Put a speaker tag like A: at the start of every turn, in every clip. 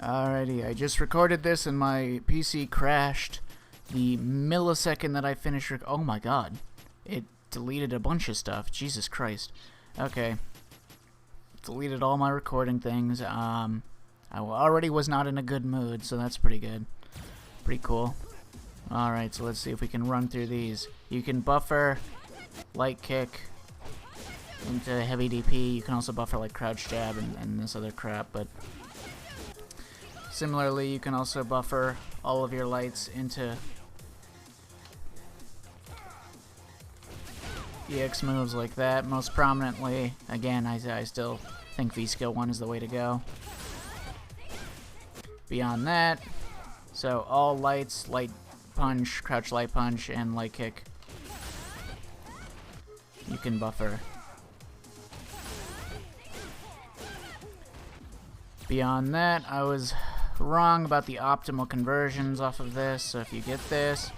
A: Alrighty, I just recorded this and my PC crashed the millisecond that I finished oh my god. It deleted a bunch of stuff. Jesus Christ. Okay. Deleted all my recording things. I already was not in a good mood, so that's pretty good. Pretty cool. Alright, so let's see if we can run through these. You can buffer light kick into heavy DP. You can also buffer like crouch jab and this other crap, but similarly, you can also buffer all of your lights into EX moves like that. Most prominently, again, I still think v6.1 is the way to go. Beyond that, so all lights, light punch, crouch light punch, and light kick, you can buffer. Beyond that, I was wrong about the optimal conversions off of this. So if you get this,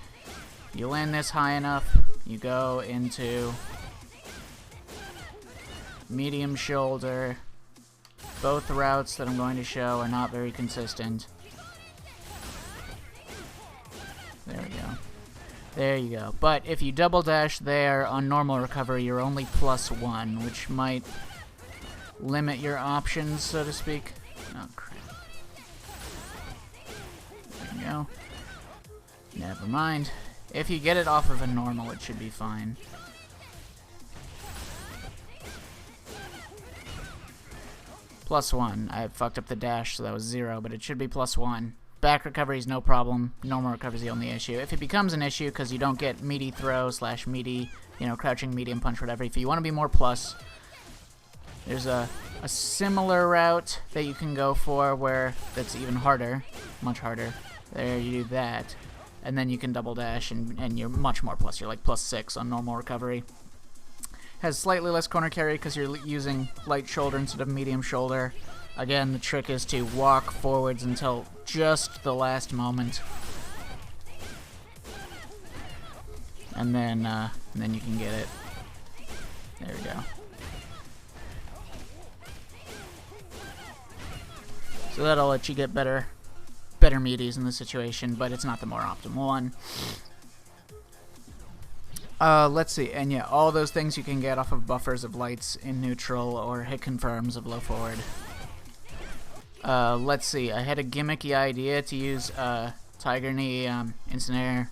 A: you land this high enough, you go into medium shoulder. Both routes that I'm going to show are not very consistent. There we go. There you go. But if you double dash there on normal recovery, you're only +1, which might limit your options, so to speak. Oh, crap. There you go. Never mind. If you get it off of a normal, it should be fine. +1. I fucked up the dash, so that was 0, but it should be +1. Back recovery is no problem. Normal recovery is the only issue. If it becomes an issue because you don't get meaty throw / meaty, crouching medium punch, whatever, if you want to be more plus, there's a similar route that you can go for where that's even harder, much harder. There, you do that, and then you can double dash, and you're much more plus. You're like +6 on normal recovery. Has slightly less corner carry because you're using light shoulder instead of medium shoulder. Again, the trick is to walk forwards until just the last moment, and then you can get it. There we go. So that'll let you get better meaties in the situation, but it's not the more optimal one. Let's see, and yeah, all those things you can get off of buffers of lights in neutral or hit confirms of low forward. Let's see, I had a gimmicky idea to use Tiger Knee, Instant Air,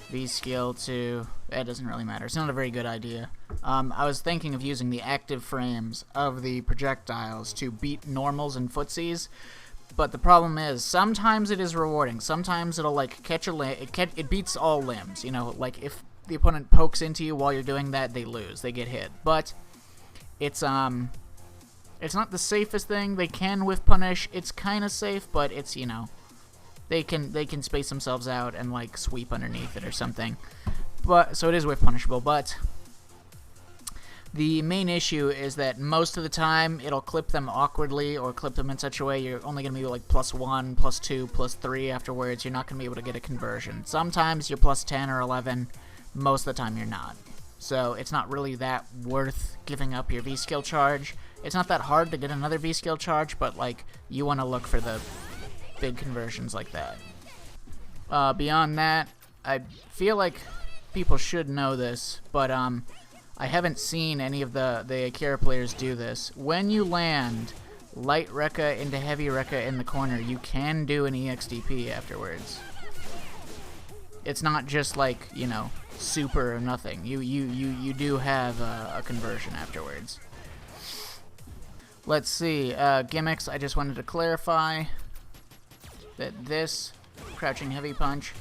A: V-Skill to... It doesn't really matter, it's not a very good idea. I was thinking of using the active frames of the projectiles to beat normals and footsies, but the problem is, sometimes it is rewarding, sometimes it'll like catch a limb, it beats all limbs, like if the opponent pokes into you while you're doing that, they lose, they get hit, but it's not the safest thing. They can whiff punish, it's kinda safe, but it's, they can space themselves out and like sweep underneath it or something. But so it is whiff punishable, but the main issue is that most of the time it'll clip them awkwardly or clip them in such a way you're only going to be like +1, +2, +3 afterwards. You're not going to be able to get a conversion. Sometimes you're +10 or 11, most of the time you're not. So it's not really that worth giving up your V-skill charge. It's not that hard to get another V-skill charge, but like you want to look for the big conversions like that. Beyond that, I feel like people should know this, but I haven't seen any of the Akira players do this. When you land light Rekka into heavy Rekka in the corner, you can do an EXDP afterwards. It's not just like, super or nothing. You do have a conversion afterwards. Let's see, gimmicks, I just wanted to clarify that this crouching heavy punch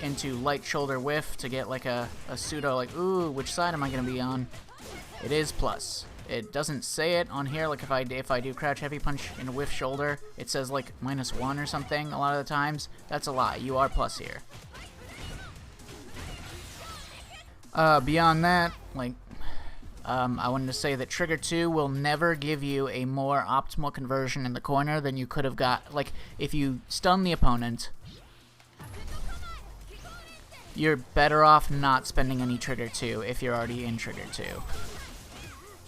A: into light shoulder whiff to get like a pseudo like, ooh, which side am I going to be on? It is plus. It doesn't say it on here, like if I do crouch heavy punch into whiff shoulder, it says like -1 or something a lot of the times. That's a lie. You are plus here. Beyond that, like, I wanted to say that Trigger 2 will never give you a more optimal conversion in the corner than you could have got. Like, if you stun the opponent, you're better off not spending any Trigger 2 if you're already in Trigger 2.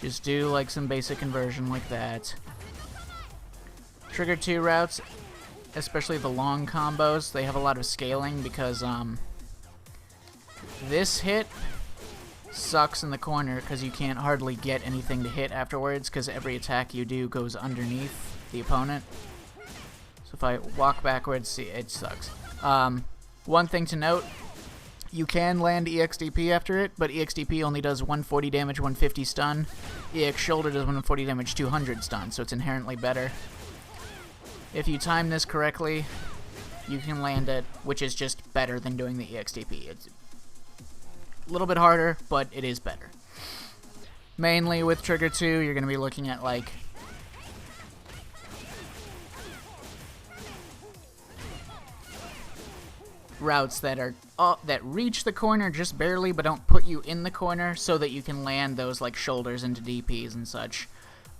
A: Just do like some basic conversion like that. Trigger 2 routes, especially the long combos, they have a lot of scaling because this hit sucks in the corner because you can't hardly get anything to hit afterwards because every attack you do goes underneath the opponent. So if I walk backwards, see, it sucks. One thing to note, you can land EXDP after it, but EXDP only does 140 damage, 150 stun. EX Shoulder does 140 damage, 200 stun, so it's inherently better. If you time this correctly, you can land it, which is just better than doing the EXDP. It's a little bit harder, but it is better. Mainly with Trigger 2, you're going to be looking at like routes that are that reach the corner just barely, but don't put you in the corner, so that you can land those like shoulders into DPs and such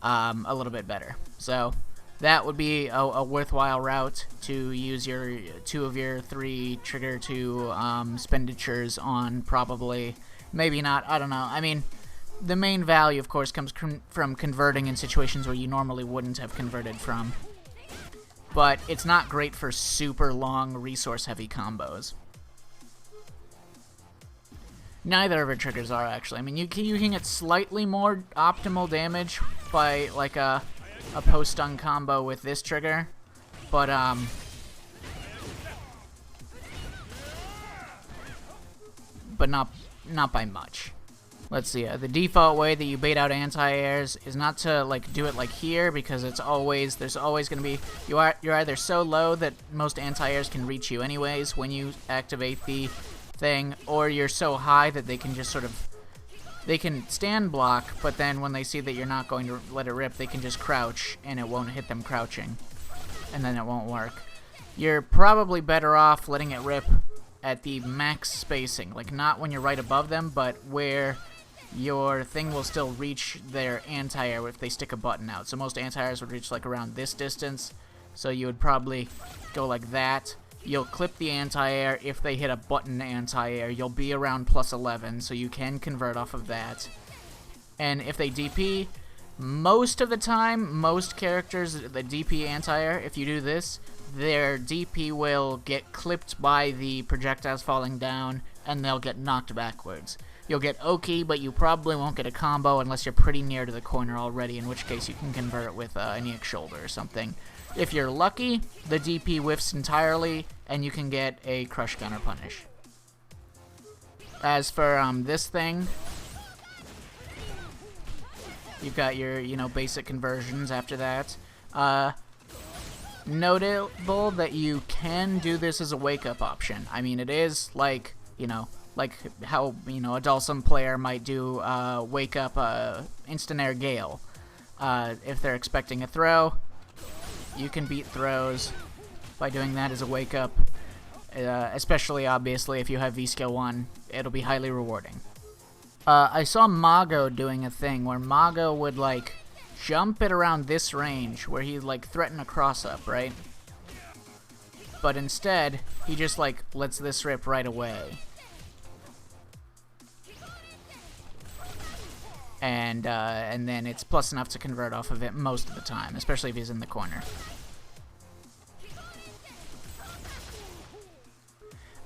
A: a little bit better. So that would be a worthwhile route to use your 2 of your 3 Trigger 2 expenditures on. Probably, maybe not, I don't know. I mean, the main value, of course, comes from converting in situations where you normally wouldn't have converted from. But it's not great for super long, resource-heavy combos. Neither of her triggers are, actually. I mean, you can get slightly more optimal damage by, like, a post-stun combo with this trigger. But, not by much. Let's see, the default way that you bait out anti-airs is not to like do it like here, because there's always going to be, you're either so low that most anti-airs can reach you anyways when you activate the thing, or you're so high that they can just sort of, they can stand block, but then when they see that you're not going to let it rip, they can just crouch and it won't hit them crouching, and then it won't work. You're probably better off letting it rip at the max spacing, like not when you're right above them, but where your thing will still reach their anti-air if they stick a button out. So most anti-airs would reach like around this distance, so you would probably go like that. You'll clip the anti-air. If they hit a button anti-air, you'll be around plus 11, so you can convert off of that. And if they DP, most of the time, most characters that DP anti-air, if you do this, their DP will get clipped by the projectiles falling down, and they'll get knocked backwards. You'll get Oki, but you probably won't get a combo unless you're pretty near to the corner already, in which case you can convert it with an EX Shoulder or something. If you're lucky, the DP whiffs entirely, and you can get a Crush Counter Punish. As for this thing, you've got your, basic conversions after that. Notable that you can do this as a wake-up option. I mean, it is like, like how, a Dulcim player might do wake up instant air gale. If they're expecting a throw, you can beat throws by doing that as a wake up. Especially, obviously, if you have v6.1, it'll be highly rewarding. I saw Mago doing a thing where Mago would, like, jump at around this range where he'd, like, threaten a cross-up, right? But instead, he just, like, lets this rip right away. And then it's plus enough to convert off of it most of the time, especially if he's in the corner.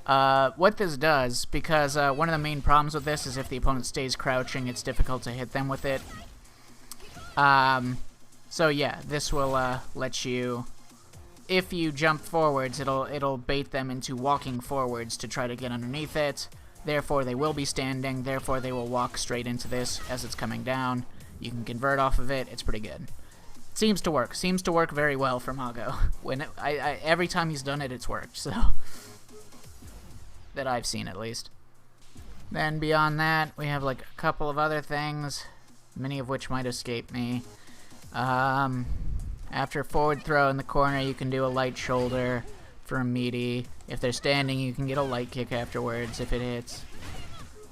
A: What this does, because one of the main problems with this is if the opponent stays crouching, it's difficult to hit them with it. So yeah, this will let you, if you jump forwards, it'll bait them into walking forwards to try to get underneath it. Therefore, they will be standing. Therefore, they will walk straight into this as it's coming down. You can convert off of it. It's pretty good. It seems to work. Seems to work very well for Mago. Every time he's done it, it's worked. So that I've seen, at least. Then beyond that, we have like a couple of other things, many of which might escape me. After forward throw in the corner, you can do a light shoulder for a meaty. If they're standing, you can get a light kick afterwards if it hits.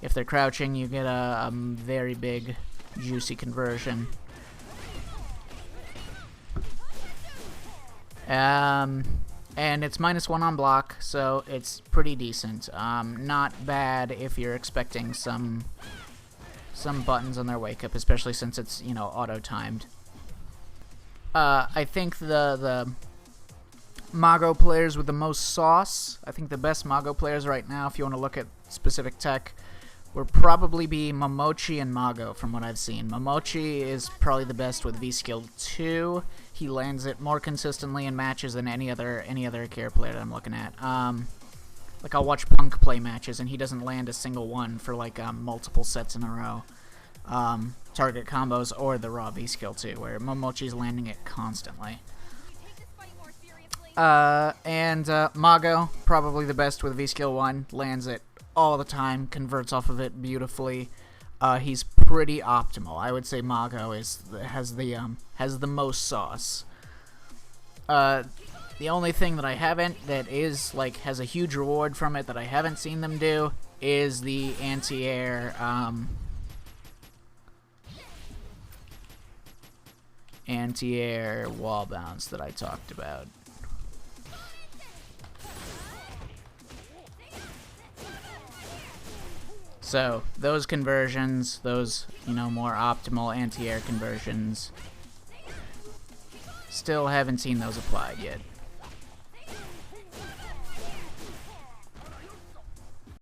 A: If they're crouching, you get a very big, juicy conversion. And it's -1 on block, so it's pretty decent. Not bad if you're expecting some buttons on their wake up, especially since it's, auto-timed. I think the Mago players with the most sauce, I think the best Mago players right now, if you want to look at specific tech, would probably be Momochi and Mago from what I've seen. Momochi is probably the best with V-Skill 2. He lands it more consistently in matches than any other Akira player that I'm looking at. Like, I'll watch Punk play matches, and he doesn't land a single one for, like, multiple sets in a row. Target combos or the raw V-Skill 2, where Momochi's landing it constantly. Mago, probably the best with V-Skill 1, lands it all the time, converts off of it beautifully. He's pretty optimal. I would say Mago has the most sauce. The only thing that I haven't that is like has a huge reward from it that I haven't seen them do is the anti-air wall bounce that I talked about. So, those conversions, those, more optimal anti-air conversions, still haven't seen those applied yet.